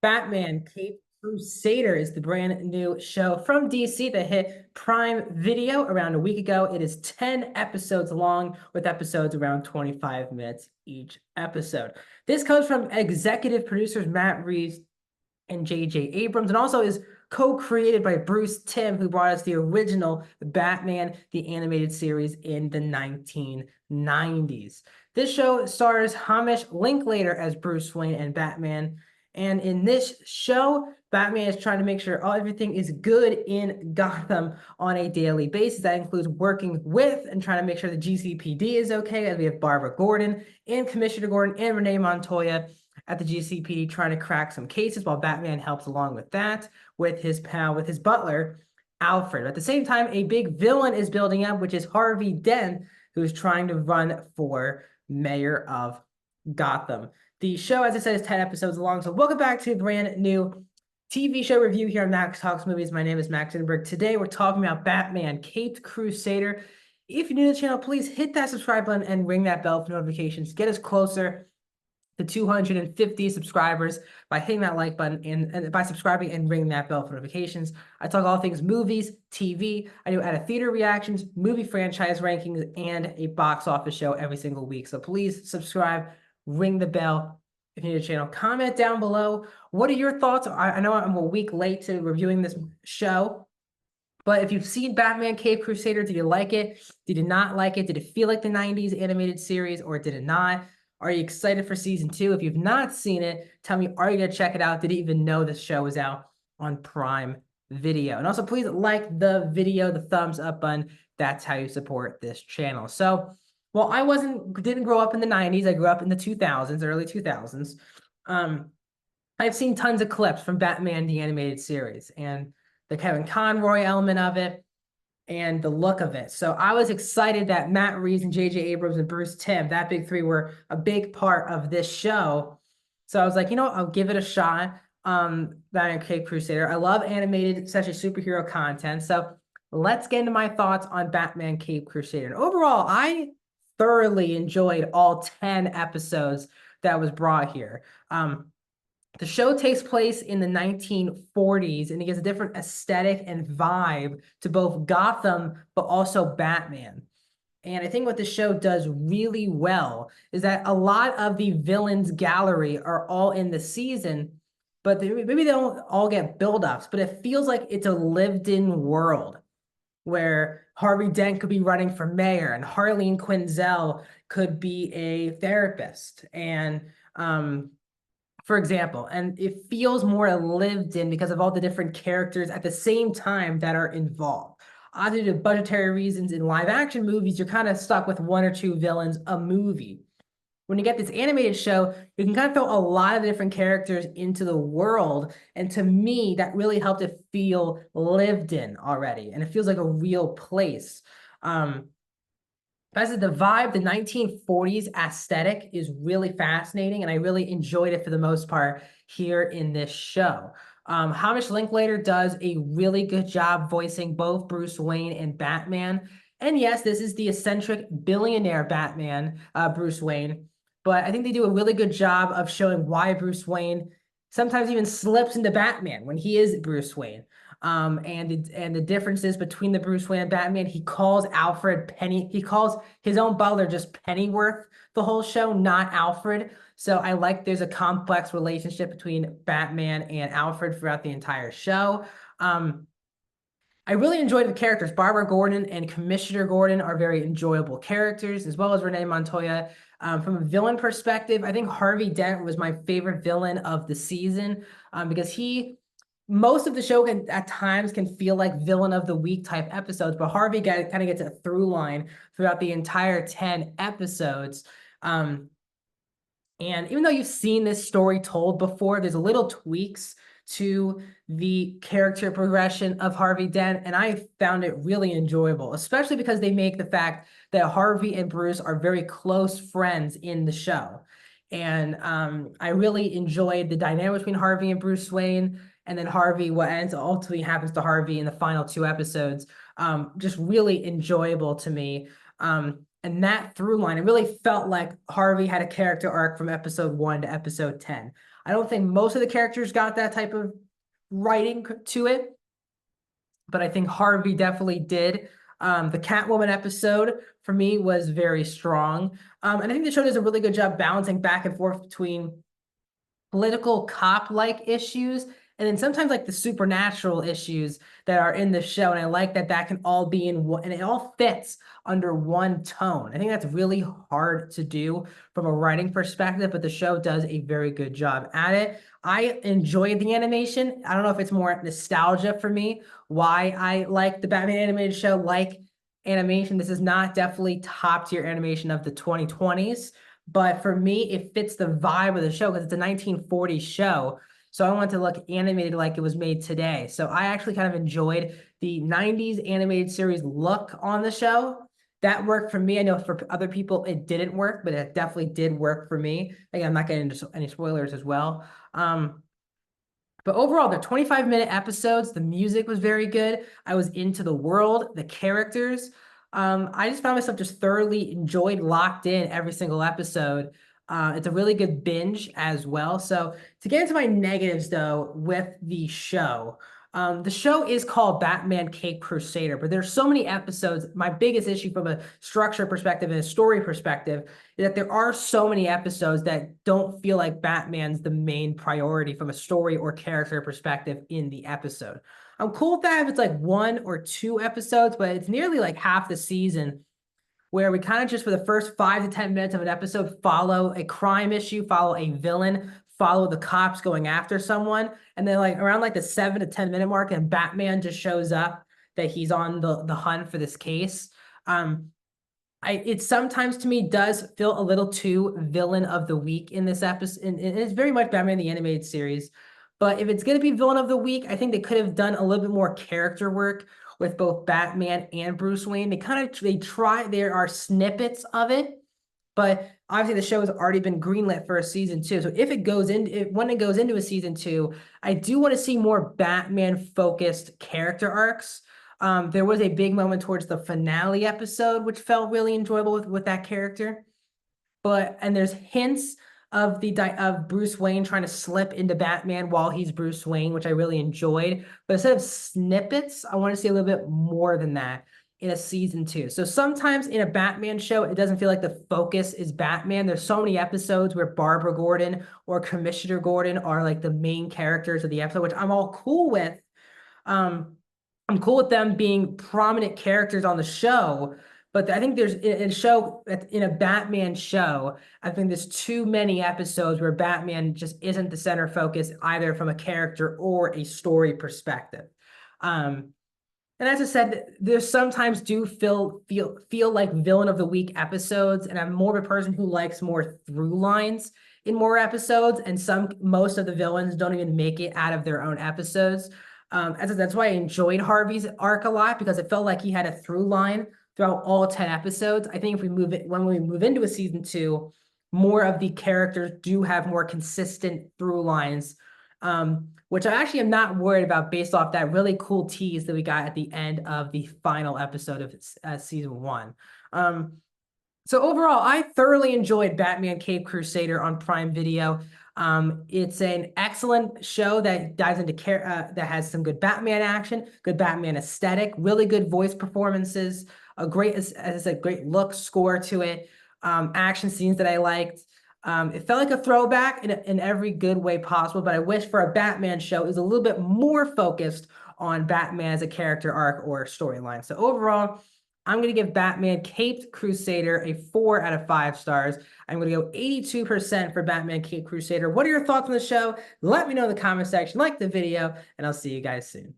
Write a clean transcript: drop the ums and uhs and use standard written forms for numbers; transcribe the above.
Batman Cape Crusader is the brand new show from DC that hit Prime Video around a week ago. It is 10 episodes long, with episodes around 25 minutes each episode. This comes from executive producers Matt Reeves and J.J. Abrams, and also is co-created by Bruce Timm, who brought us the original Batman, the animated series in the 1990s. This show stars Hamish Linklater as Bruce Wayne and Batman. And in this show, Batman is trying to make sure everything is good in Gotham on a daily basis. That includes working with and trying to make sure the GCPD is okay, as we have Barbara Gordon and Commissioner Gordon and Renee Montoya at the GCPD trying to crack some cases, while Batman helps along with that with his butler, Alfred. At the same time, a big villain is building up, which is Harvey Dent, who's trying to run for mayor of Gotham. The show, as I said, is 10 episodes long. So welcome back to a brand new TV show review here on Max Talks Movies. My name is Max Inberg. Today, we're talking about Batman Caped Crusader. If you're new to the channel, please hit that subscribe button and ring that bell for notifications. Get us closer to 250 subscribers by hitting that like button and by subscribing and ringing that bell for notifications. I talk all things movies, TV. I do out of theater reactions, movie franchise rankings, and a box office show every single week. So please subscribe, ring the bell if you're new to the channel. Comment down below. What are your thoughts? I know I'm a week late to reviewing this show, but if you've seen Batman Caped Crusader, did you like it? Did you not like it? Did it feel like the 90s animated series, or did it not? Are you excited for season 2? If you've not seen it, tell me, are you going to check it out? Did you even know this show is out on Prime Video? And also, please like the video, the thumbs up button. That's how you support this channel. So, well, I didn't grow up in the 90s. I grew up in the 2000s, early 2000s. I've seen tons of clips from Batman, the animated series, and the Kevin Conroy element of it, and the look of it. So I was excited that Matt Reeves and J.J. Abrams and Bruce Timm, that big three, were a big part of this show. So I was like, you know what, I'll give it a shot. Batman Caped Crusader. I love animated, especially superhero content. So let's get into my thoughts on Batman Caped Crusader. And overall, I thoroughly enjoyed all 10 episodes that was brought here. The show takes place in the 1940s, and it gives a different aesthetic and vibe to both Gotham, but also Batman. And I think what the show does really well is that a lot of the villains gallery are all in the season, but maybe they don't all get build-ups, but it feels like it's a lived-in world where Harvey Dent could be running for mayor, and Harleen Quinzel could be a therapist. And for example, and it feels more lived in because of all the different characters at the same time that are involved. Due to budgetary reasons, in live action movies, you're kind of stuck with one or two villains a movie. When you get this animated show, you can kind of throw a lot of different characters into the world. And to me, that really helped it feel lived in already. And it feels like a real place. As the vibe, the 1940s aesthetic is really fascinating, and I really enjoyed it for the most part here in this show. Hamish Linklater does a really good job voicing both Bruce Wayne and Batman. And yes, this is the eccentric billionaire Batman, Bruce Wayne, but I think they do a really good job of showing why Bruce Wayne sometimes even slips into Batman when he is Bruce Wayne. And the differences between the Bruce Wayne and Batman. He calls Alfred Penny. He calls his own butler just Pennyworth the whole show, not Alfred. So I like there's a complex relationship between Batman and Alfred throughout the entire show. I really enjoyed the characters. Barbara Gordon and Commissioner Gordon are very enjoyable characters, as well as Renee Montoya. From a villain perspective, I think Harvey Dent was my favorite villain of the season, because most of the show at times can feel like villain of the week type episodes, but Harvey kind of gets a through line throughout the entire 10 episodes. And even though you've seen this story told before, there's a little tweaks to the character progression of Harvey Dent, and I found it really enjoyable, especially because they make the fact that Harvey and Bruce are very close friends in the show. And I really enjoyed the dynamic between Harvey and Bruce Wayne. And then Harvey, what ultimately happens to Harvey in the final 2 episodes, just really enjoyable to me. And that through line, it really felt like Harvey had a character arc from episode 1 to episode 10. I don't think most of the characters got that type of writing to it, but I think Harvey definitely did. The Catwoman episode for me was very strong. And I think the show does a really good job balancing back and forth between political cop-like issues and then sometimes like the supernatural issues that are in the show. And I like that that can all be in one, and it all fits under one tone. I think that's really hard to do from a writing perspective, but the show does a very good job at it. I enjoyed the animation. I don't know if it's more nostalgia for me, why I like the Batman animated show, like animation. This is not definitely top tier animation of the 2020s. But for me, it fits the vibe of the show because it's a 1940s show. So I want to look animated like it was made today. So I actually kind of enjoyed the 90s animated series look on the show. That worked for me. I know for other people it didn't work, but it definitely did work for me. Again, I'm not getting into any spoilers as well. But overall, they're 25-minute episodes. The music was very good. I was into the world, the characters. I just found myself just thoroughly enjoyed, locked in every single episode. It's a really good binge as well. So to get into my negatives, though, with the show is called Batman Cape Crusader, but there's so many episodes. My biggest issue from a structure perspective and a story perspective is that there are so many episodes that don't feel like Batman's the main priority from a story or character perspective in the episode. I'm cool with that if it's like 1 or 2 episodes, but it's nearly like half the season where we kind of just for the first 5 to 10 minutes of an episode follow a crime issue, follow a villain, follow the cops going after someone, and then like around like the 7 to 10 minute mark, and Batman just shows up that he's on the hunt for this case. It sometimes to me does feel a little too villain of the week in this episode, and it's very much Batman the Animated Series. But if it's going to be villain of the week, I think they could have done a little bit more character work with both Batman and Bruce Wayne. There are snippets of it, but obviously the show has already been greenlit for a season 2. So when it goes into a season 2, I do want to see more Batman focused character arcs. There was a big moment towards the finale episode, which felt really enjoyable with that character. And there's hints of Bruce Wayne trying to slip into Batman while he's Bruce Wayne, which I really enjoyed. But instead of snippets, I want to see a little bit more than that in a season 2. So sometimes in a Batman show, it doesn't feel like the focus is Batman. There's so many episodes where Barbara Gordon or Commissioner Gordon are like the main characters of the episode, which I'm all cool with. I'm cool with them being prominent characters on the show, but I think in a Batman show, I think there's too many episodes where Batman just isn't the center focus either from a character or a story perspective. And as I said, there's sometimes do feel like villain of the week episodes, and I'm more of a person who likes more through lines in more episodes, and most of the villains don't even make it out of their own episodes. That's why I enjoyed Harvey's arc a lot, because it felt like he had a through line throughout all 10 episodes. I think when we move into a season 2, more of the characters do have more consistent through lines, which I actually am not worried about based off that really cool tease that we got at the end of the final episode of season 1. So overall, I thoroughly enjoyed Batman Cape Crusader on Prime Video. It's an excellent show that dives into that has some good Batman action, good Batman aesthetic, really good voice performances, as I said, great look, score to it, action scenes that I liked. It felt like a throwback in every good way possible, but I wish for a Batman show is a little bit more focused on Batman as a character arc or storyline. So overall, I'm going to give Batman Caped Crusader a 4 out of 5 stars. I'm going to go 82% for Batman Caped Crusader. What are your thoughts on the show? Let me know in the comment section, like the video, and I'll see you guys soon.